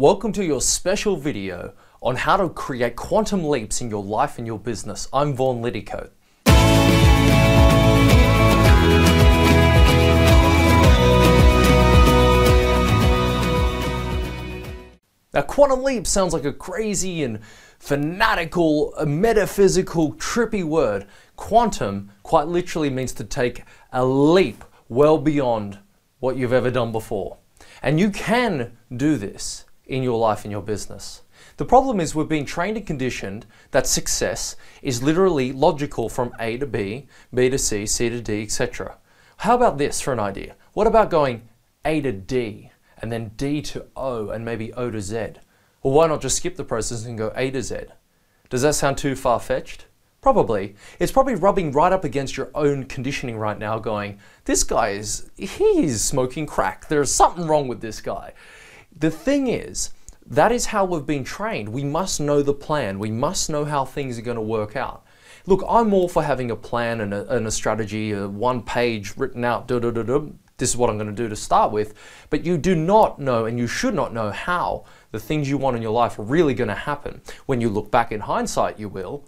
Welcome to your special video on how to create quantum leaps in your life and your business. I'm Vaughan Liddicoat. Now, quantum leap sounds like a crazy and fanatical, metaphysical, trippy word. Quantum quite literally means to take a leap well beyond what you've ever done before. And you can do this in your life and your business. The problem is we've been trained and conditioned that success is literally logical from A to B, B to C, C to D, etc. How about this for an idea? What about going A to D and then D to O and maybe O to Z? Well, why not just skip the process and go A to Z? Does that sound too far-fetched? Probably. It's probably rubbing right up against your own conditioning right now going, this guy he's smoking crack. There's something wrong with this guy. The thing is, that is how we've been trained. We must know the plan. We must know how things are going to work out. Look, I'm all for having a plan and a strategy, a one page written out, this is what I'm going to do to start with, but you do not know and you should not know how the things you want in your life are really going to happen. When you look back in hindsight, you will,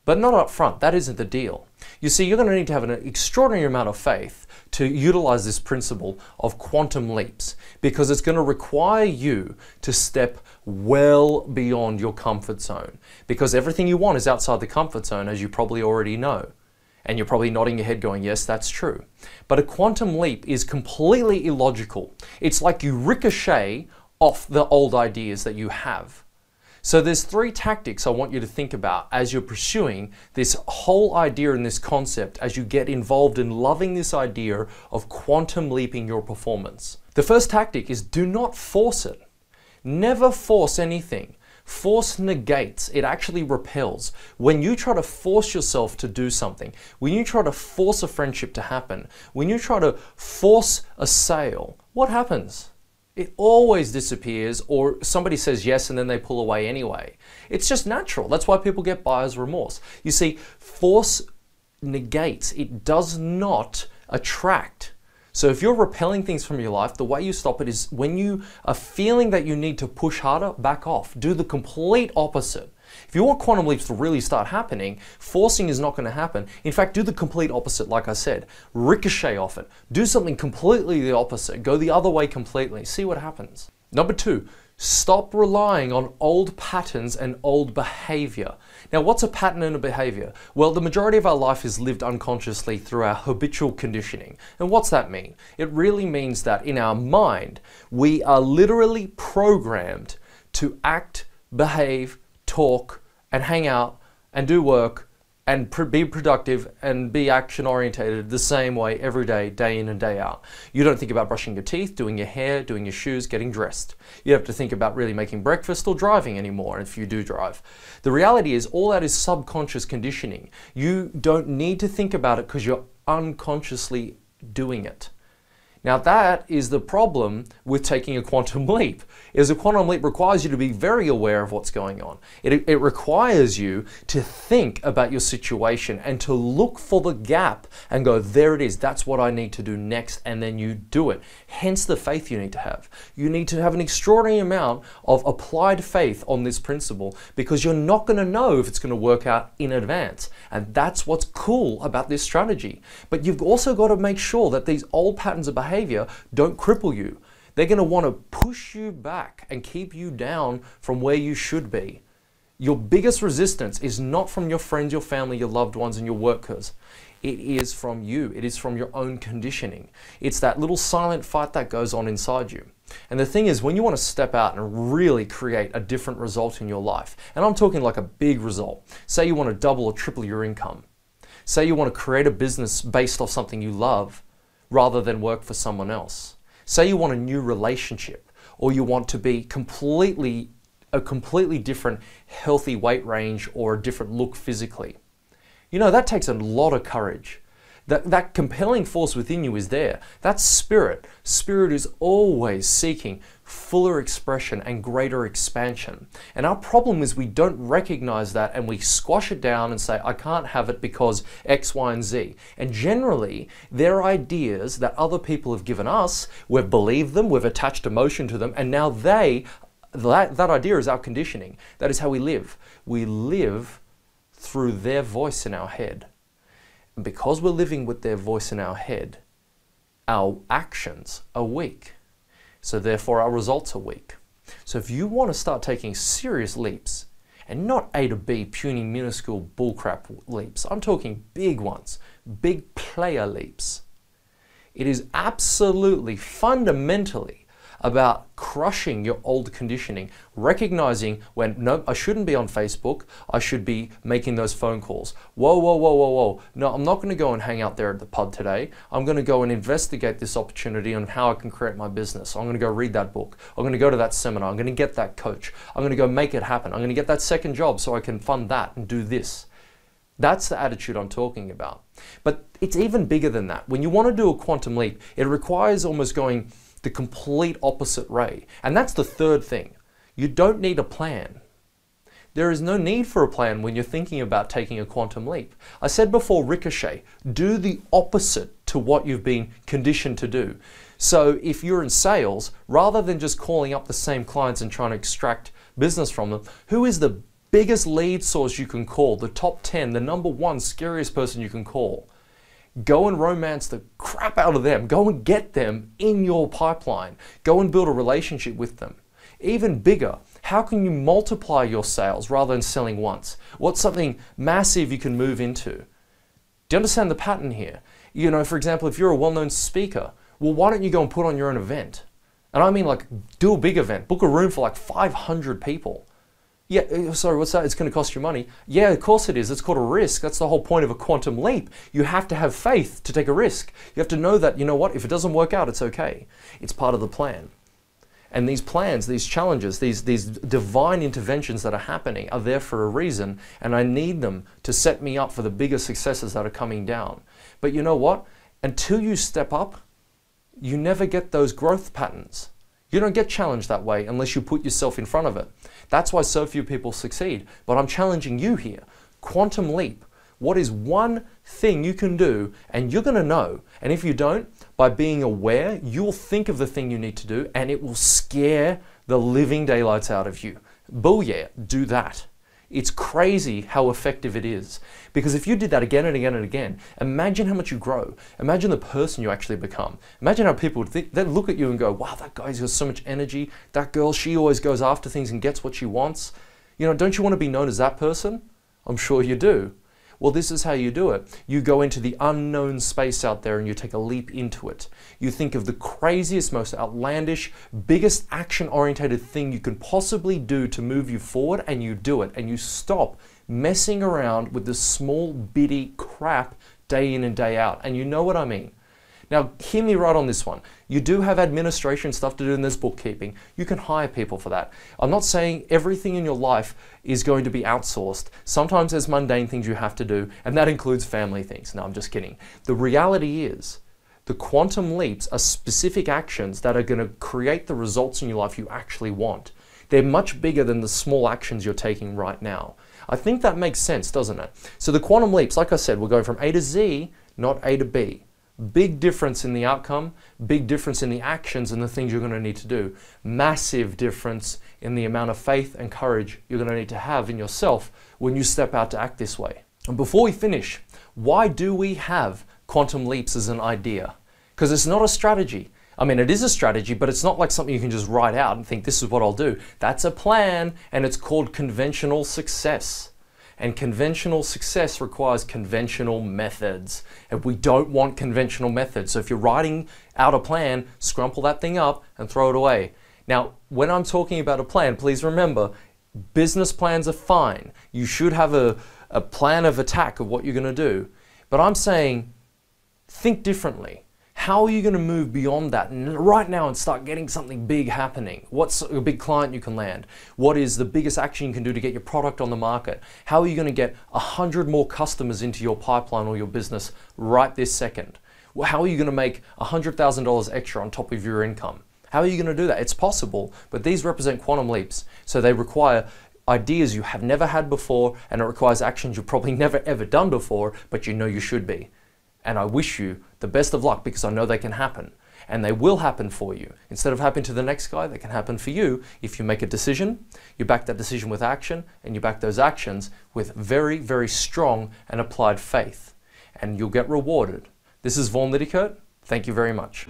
but not up front. That isn't the deal. You see, you're going to need to have an extraordinary amount of faith to utilize this principle of quantum leaps, because it's going to require you to step well beyond your comfort zone, because everything you want is outside the comfort zone, as you probably already know. And you're probably nodding your head going, yes, that's true. But a quantum leap is completely illogical. It's like you ricochet off the old ideas that you have. So there's three tactics I want you to think about as you're pursuing this whole idea and this concept, as you get involved in loving this idea of quantum leaping your performance. The first tactic is do not force it. Never force anything. Force negates, it actually repels. When you try to force yourself to do something, when you try to force a friendship to happen, when you try to force a sale, what happens? It always disappears, or somebody says yes and then they pull away anyway. It's just natural. That's why people get buyer's remorse. You see, force negates. It does not attract. So if you're repelling things from your life, the way you stop it is when you are feeling that you need to push harder, back off. Do the complete opposite. If you want quantum leaps to really start happening, forcing is not going to happen. In fact, do the complete opposite, like I said. Ricochet off it. Do something completely the opposite. Go the other way completely. See what happens. Number two, stop relying on old patterns and old behavior. Now, what's a pattern and a behavior? Well, the majority of our life is lived unconsciously through our habitual conditioning. And what's that mean? It really means that in our mind, we are literally programmed to act, behave, talk, and hang out, and do work, and be productive, and be action-orientated the same way every day, day in and day out. You don't think about brushing your teeth, doing your hair, doing your shoes, getting dressed. You have to think about really making breakfast or driving anymore, if you do drive. The reality is, all that is subconscious conditioning. You don't need to think about it because you're unconsciously doing it. Now, that is the problem with taking a quantum leap, is a quantum leap requires you to be very aware of what's going on. It requires you to think about your situation and to look for the gap and go, there it is, that's what I need to do next, and then you do it. Hence the faith you need to have. You need to have an extraordinary amount of applied faith on this principle, because you're not going to know if it's going to work out in advance. And that's what's cool about this strategy. But you've also got to make sure that these old patterns of behavior don't cripple you. They're going to want to push you back and keep you down from where you should be. Your biggest resistance is not from your friends, your family, your loved ones, and your workers. It is from you. It is from your own conditioning. It's that little silent fight that goes on inside you. And the thing is, when you want to step out and really create a different result in your life, and I'm talking like a big result, say you want to double or triple your income, say you want to create a business based off something you love rather than work for someone else, say you want a new relationship, or you want to be a completely different healthy weight range or a different look physically. You know, that takes a lot of courage. That compelling force within you is there. That's spirit. Spirit is always seeking fuller expression and greater expansion. And our problem is we don't recognize that, and we squash it down and say, I can't have it because X, Y, and Z. And generally, they're ideas that other people have given us. We've believed them, we've attached emotion to them, and now they that idea is our conditioning. That is how we live. We live through their voice in our head. And because we're living with their voice in our head, our actions are weak. So therefore our results are weak. So if you want to start taking serious leaps, and not A to B, puny, minuscule bullcrap leaps, I'm talking big ones, big player leaps. It is absolutely, fundamentally about crushing your old conditioning, recognizing when, no, I shouldn't be on Facebook, I should be making those phone calls. Whoa, whoa, whoa, whoa, whoa. No, I'm not going to go and hang out there at the pub today. I'm going to go and investigate this opportunity on how I can create my business. I'm going to go read that book. I'm going to go to that seminar. I'm going to get that coach. I'm going to go make it happen. I'm going to get that second job so I can fund that and do this. That's the attitude I'm talking about. But it's even bigger than that. When you want to do a quantum leap, it requires almost going the complete opposite way. And that's the third thing. You don't need a plan. There is no need for a plan when you're thinking about taking a quantum leap. I said before, ricochet. Do the opposite to what you've been conditioned to do. So if you're in sales, rather than just calling up the same clients and trying to extract business from them, who is the biggest lead source you can call, the top 10, the number one scariest person you can call? Go and romance the crap out of them. Go and get them in your pipeline. Go and build a relationship with them. Even bigger, how can you multiply your sales rather than selling once? What's something massive you can move into? Do you understand the pattern here? You know, for example, if you're a well-known speaker, well, why don't you go and put on your own event? And I mean, like, do a big event. Book a room for like 500 people. Yeah, sorry, what's that? It's going to cost you money. Yeah, of course it is. It's called a risk. That's the whole point of a quantum leap. You have to have faith to take a risk. You have to know that, you know what, if it doesn't work out, it's okay. It's part of the plan. And these plans, these challenges, these divine interventions that are happening are there for a reason, and I need them to set me up for the bigger successes that are coming down. But you know what? Until you step up, you never get those growth patterns. You don't get challenged that way unless you put yourself in front of it. That's why so few people succeed. But I'm challenging you here. Quantum leap. What is one thing you can do and you're going to know? And if you don't, by being aware, you'll think of the thing you need to do and it will scare the living daylights out of you. Booyah, do that. It's crazy how effective it is. Because if you did that again and again and again, imagine how much you grow. Imagine the person you actually become. Imagine how people would think, they'd look at you and go, wow, that guy's got so much energy. That girl, she always goes after things and gets what she wants. You know, don't you want to be known as that person? I'm sure you do. Well, this is how you do it. You go into the unknown space out there and you take a leap into it. You think of the craziest, most outlandish, biggest action-oriented thing you can possibly do to move you forward, and you do it. And you stop messing around with this small, bitty crap day in and day out. And you know what I mean. Now, hear me right on this one. You do have administration stuff to do in this bookkeeping. You can hire people for that. I'm not saying everything in your life is going to be outsourced. Sometimes there's mundane things you have to do, and that includes family things. No, I'm just kidding. The reality is, the quantum leaps are specific actions that are going to create the results in your life you actually want. They're much bigger than the small actions you're taking right now. I think that makes sense, doesn't it? So the quantum leaps, like I said, we're going from A to Z, not A to B. Big difference in the outcome, big difference in the actions and the things you're going to need to do. Massive difference in the amount of faith and courage you're going to need to have in yourself when you step out to act this way. And before we finish, why do we have quantum leaps as an idea? Because it's not a strategy. I mean, it is a strategy, but it's not like something you can just write out and think, this is what I'll do. That's a plan, and it's called conventional success. And conventional success requires conventional methods. And we don't want conventional methods. So if you're writing out a plan, scrumple that thing up and throw it away. Now, when I'm talking about a plan, please remember, business plans are fine. You should have a plan of attack of what you're going to do. But I'm saying, think differently. How are you going to move beyond that right now and start getting something big happening? What's a big client you can land? What is the biggest action you can do to get your product on the market? How are you going to get 100 more customers into your pipeline or your business right this second? Well, how are you going to make $100,000 extra on top of your income? How are you going to do that? It's possible, but these represent quantum leaps. So they require ideas you have never had before, and it requires actions you've probably never ever done before, but you know you should be. And I wish you the best of luck because I know they can happen. and they will happen for you. Instead of happening to the next guy, they can happen for you if you make a decision, you back that decision with action, and you back those actions with very, very strong and applied faith. And you'll get rewarded. This is Vaughan Liddicoat. Thank you very much.